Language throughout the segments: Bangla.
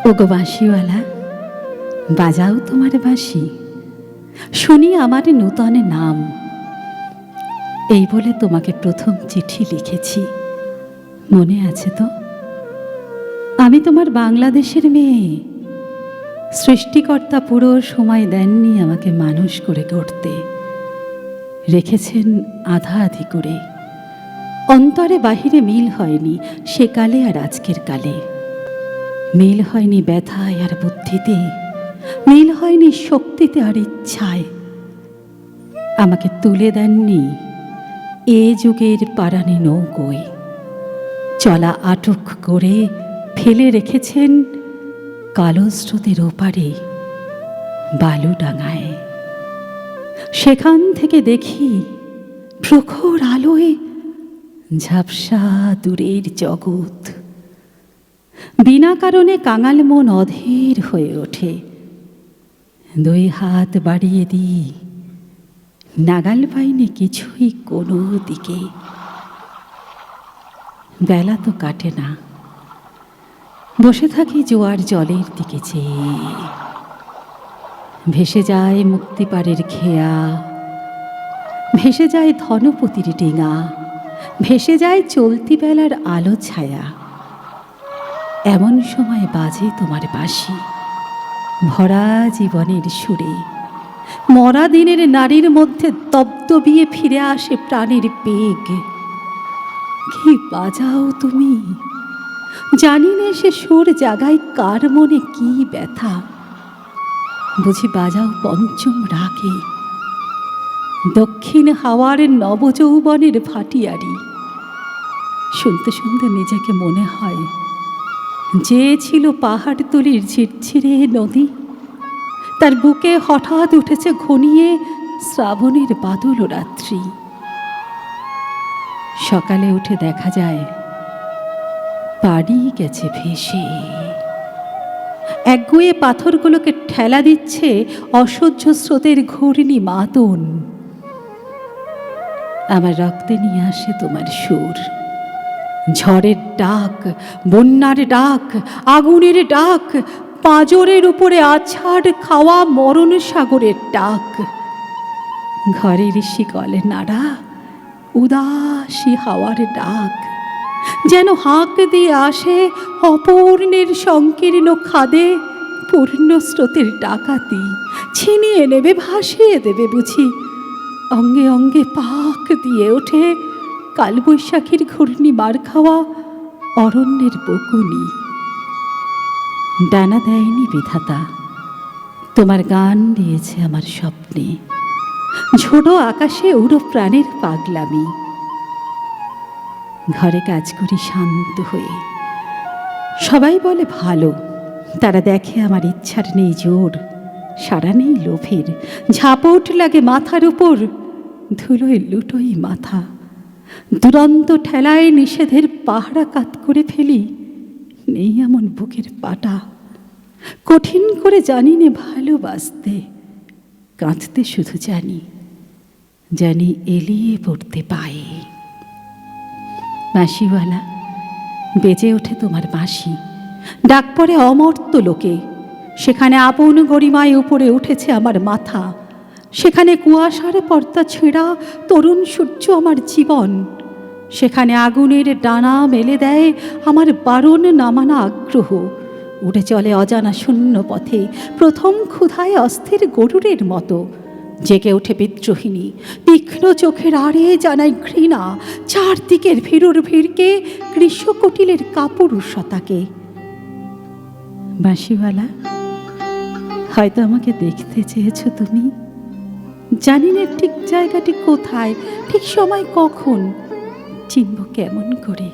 ওগো বাঁশিওয়ালা, বাজাও তোমার বাঁশি, শুনি আমার নূতন নাম। এই বলে তোমাকে প্রথম চিঠি লিখেছি, মনে আছে তো? আমি তোমার বাংলাদেশের মেয়ে। সৃষ্টিকর্তা পুরো সময় দেননি আমাকে মানুষ করে গড়তে, রেখেছেন আধা আধি করে। অন্তরে বাহিরে মিল হয়নি সেকালে আর আজকের কালে, মিল হয়নি ব্যথায় আর বুদ্ধিতে, মিল হয়নি শক্তিতে আর ইচ্ছায়। আমাকে তুলে দেননি এ যুগের পারানি নৌকোয়, চলা আটক করে ফেলে রেখেছেন কালো স্রোতের ওপারে বালুডাঙায়। সেখান থেকে দেখি প্রখর আলোয় ঝাপসা দূরের জগৎ। বিনা কারণে কাঙাল মন অধীর হয়ে ওঠে। দুই হাত বাড়িয়ে দিই, নাগাল পাইনি কিছুই কোনো দিকে। বেলা তো কাটে না, বসে থাকি জোয়ার জলের দিকে চেয়ে। ভেসে যায় মুক্তিপাড়ের খেয়া, ভেসে যায় ধনপতির ডিঙা, ভেসে যায় চলতি বেলার আলো ছায়া। এমন সময় বাজে তোমার বাঁশি, ভরা জীবনের সুরে। মরা দিনের নারীর মধ্যে দপদপিয়ে ফিরে আসে প্রাণের বেগ। কি বাজাও তুমি, জানি না সে সুর জাগায় কার মনে কি ব্যথা। বুঝি বাজাও পঞ্চম রাগে, দক্ষিণ হাওয়ার নবযৌবনের ভাটিয়ারি। শুনতে শুনতে নিজেকে মনে হয় যে ছিল পাহাড়তলির ঝিরঝিরে নদী, তার বুকে হঠাৎ উঠেছে ঘনিয়ে শ্রাবণের বাদল রাত্রি। সকালে উঠে দেখা যায় পাড়ি গেছে ভেসে, একগুঁয়ে পাথরগুলোকে ঠেলা দিচ্ছে অসহ্য স্রোতের ঘূর্ণি মাতন। আমার রক্তে নিয়ে আসে তোমার সুর, ঝড়ের ডাক, বন্যার ডাক, আগুনের ডাক, পাঁজরের উপরে আছাড় খাওয়া মরণ সাগরের ডাক। ঘরের শিকলে নাড়া উদাসী হাওয়ার ডাক, যেন হাঁক দিয়ে আসে অপূর্ণের সংকীর্ণ খাদে পূর্ণ স্রোতের ডাকাতি। ছিনিয়ে নেবে, ভাসিয়ে দেবে বুঝি। অঙ্গে অঙ্গে পাক দিয়ে ওঠে কালবৈশাখীর ঘূর্ণি মার খাওয়া অরণ্যের বকুনি। ডানা দেয়নি বিধাতা, তোমার গান দিয়েছে আমার স্বপ্নে। ঝোড়ো আকাশে উড়ো প্রাণের পাগলামি। ঘরে কাজ করি শান্ত হয়ে, সবাই বলে ভালো। তারা দেখে আমার ইচ্ছার নেই জোর, সারা নেই লোভের। ঝাপট লাগে মাথার উপর, ধুলোয় লুটোই মাথা। দুরন্ত ঠেলায় নিষেধের পাহারা কাত করে ফেলি, নেই এমন বুকের পাটা। কঠিন করে জানি নে ভালোবাসতে, কাঁদতে শুধু জানি, জানি এলিয়ে পড়তে পায়ে। বাঁশিওয়ালা, বেজে ওঠে তোমার বাঁশি, ডাক পড়ে অমর্ত্য লোকে। সেখানে আপন গরিমায় উপরে উঠেছে আমার মাথা। সেখানে কুয়াশার পর্দা ছেঁড়া তরুণ সূর্য আমার জীবন। সেখানে আগুনের ডানা মেলে দেয় আমার বারণ নামানা আগ্রহ। উড়ে চলে অজানা শূন্য পথে প্রথম ক্ষুধায় অস্থির গরুরের মতো। জেগে ওঠে বিদ্রোহিণী, তীক্ষ্ণ চোখের আড়ে জানাই ঘৃণা চারদিকের ভীরুর ভিড়কে, গ্রীষ্মকটিলের কাপুরুষতাকে। বাঁশিওয়ালা, হয়তো আমাকে দেখতে চেয়েছো তুমি। জানি না ঠিক জায়গাটি কোথায়, ঠিক সময় কখন, চিনব কেমন করে।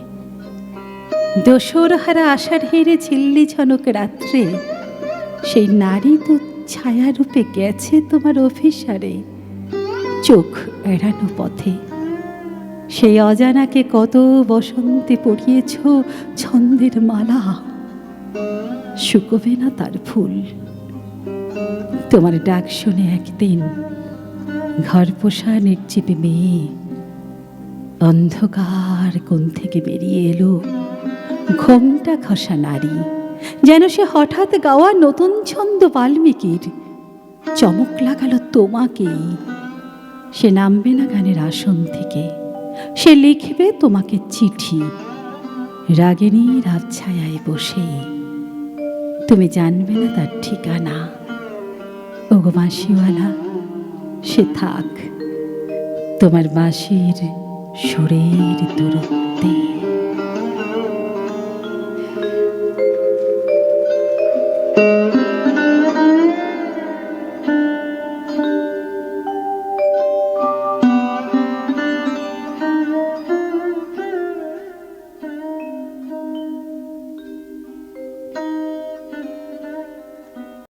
দোসর হারা আষাঢ় হেরে ঝিল্লি ঝনক রাত্রে সেই নারী তো ছায়ারূপে গেছে তোমার অভিসারে। চোখ এড়ানো পথে সেই অজানাকে কত বসন্তে পরিয়েছ ছন্দের মালা, শুকোবে না তার ফুল। তোমার ডাক শুনে একদিন ঘর পোষা নির্জীবী মেয়ে অন্ধকার কোণ থেকে বেরিয়ে এলো ঘোমটা খসা নারী। যেন সে হঠাৎ গাওয়া নতুন ছন্দ বাল্মীকির। চমক লাগালো তোমাকেই। সে নামবে না গানের আসন থেকে, সে লিখবে তোমাকে চিঠি রাগিনী রাতছায়ায় বসে। তুমি জানবে না তার ঠিকানা। ওগো বাঁশিওয়ালা, সে থাক তোমার বাঁশির সুরের দূরত্বে।